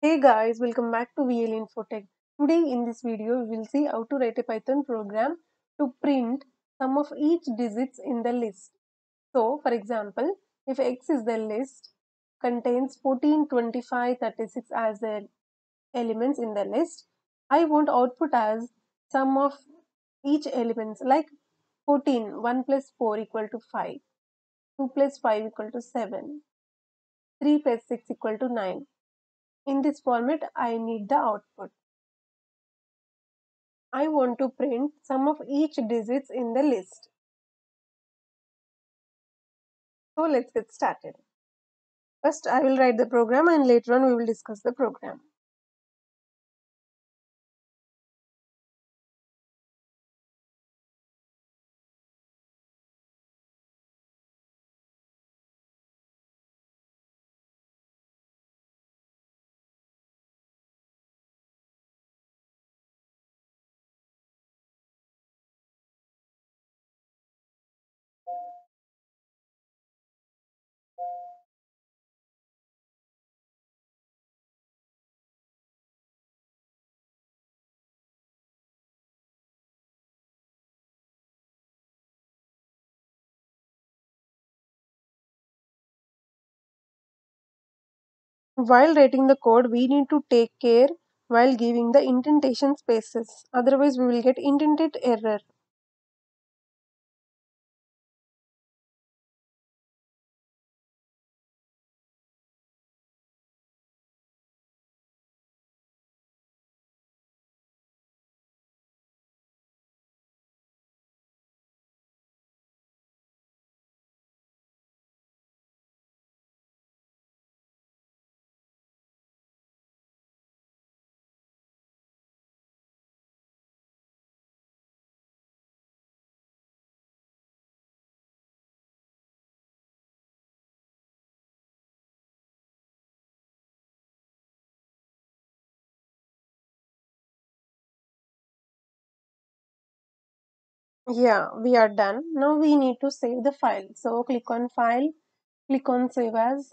Hey guys, welcome back to VL Infotech. Today in this video, we will see how to write a Python program to print sum of each digits in the list. So, for example, if X is the list, contains 14, 25, 36 as the elements in the list, I want output as sum of each elements like 14, 1 plus 4 equal to 5, 2 plus 5 equal to 7, 3 plus 6 equal to 9. In this format, I need the output. I want to print sum of each digits in the list. So let's get started. First, I will write the program and later on we will discuss the program. While writing the code, we need to take care while giving the indentation spaces. Otherwise, we will get indented error. Yeah, we are done. Now we need to save the file. So click on File, click on Save As.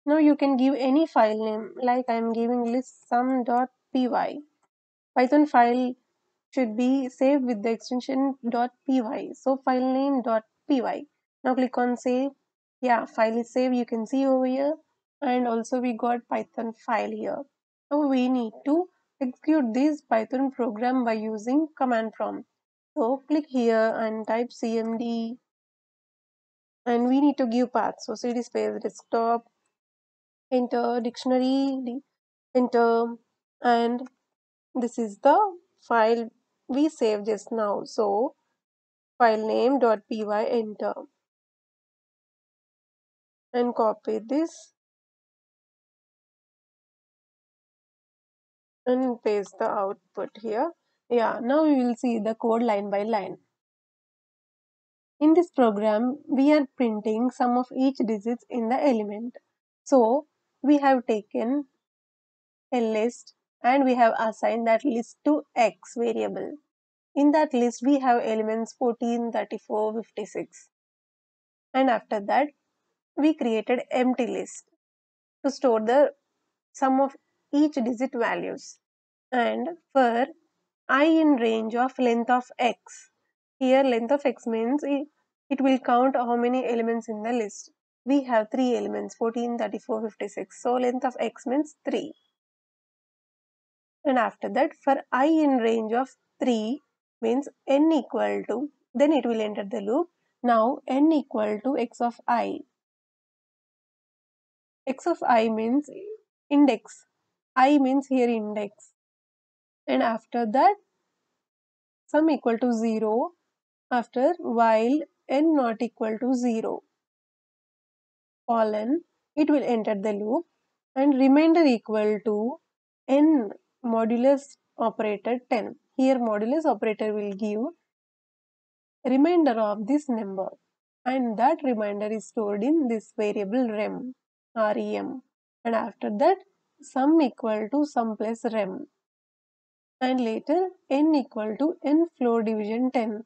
Now you can give any file name, like I am giving listsum.py. Python file should be saved with the extension .py. So file name .py. Now click on save. Yeah, file is saved. You can see over here. And also we got Python file here. Now we need to execute this Python program by using command prompt. So click here and type cmd, and we need to give path. So cd space desktop, enter dictionary, enter, and this is the file we saved just now. So file name.py, enter, and copy this and paste the output here. Yeah, now we will see the code line by line. In this program, we are printing sum of each digits in the element. So we have taken a list and we have assigned that list to X variable. In that list, we have elements 14, 34, 56. And after that, we created empty list to store the sum of each digit values. And for I in range of length of X, here length of X means it will count how many elements in the list. We have 3 elements 14, 34, 56. So length of X means 3. And after that, for I in range of 3 means n equal to, then it will enter the loop. Now n equal to x of I. X of I means index. I means here index. And after that, sum equal to 0 after while n not equal to 0, colon, it will enter the loop, and remainder equal to n modulus operator 10. Here modulus operator will give remainder of this number, and that remainder is stored in this variable rem, and after that sum equal to sum plus rem, and later n equal to n floor division 10.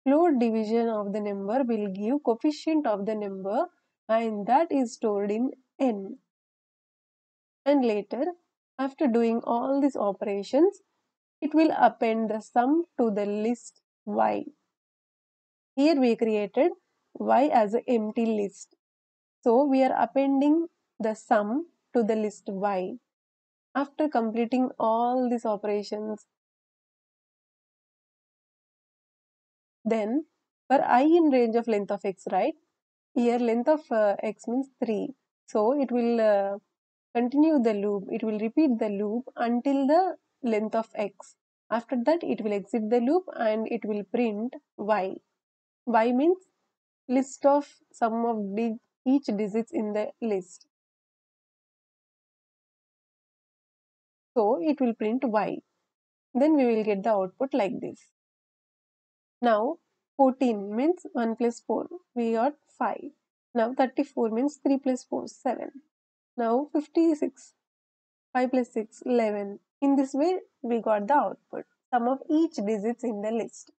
Floor division of the number will give coefficient of the number, and that is stored in n. And later After doing all these operations, it will append the sum to the list y. Here we created y as an empty list. So we are appending the sum to the list y. After completing all these operations, then for I in range of length of x, right? Here length of x means 3. So it will continue the loop. It will repeat the loop until the length of x. After that it will exit the loop and it will print y. Y means list of sum of each digits in the list. So it will print y. Then we will get the output like this. Now 14 means 1 plus 4. We got 5. Now 34 means 3 plus 4, 7. Now 56. 5 plus 6, 11. In this way, we got the output. Sum of each digits in the list.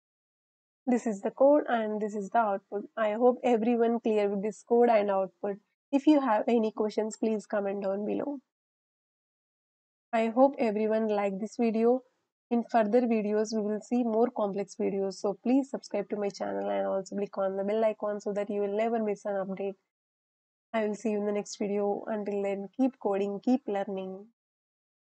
This is the code and this is the output. I hope everyone clear with this code and output. If you have any questions, please comment down below. I hope everyone liked this video. In further videos, we will see more complex videos. So please subscribe to my channel and also click on the bell icon so that you will never miss an update. I will see you in the next video. Until then, keep coding, keep learning.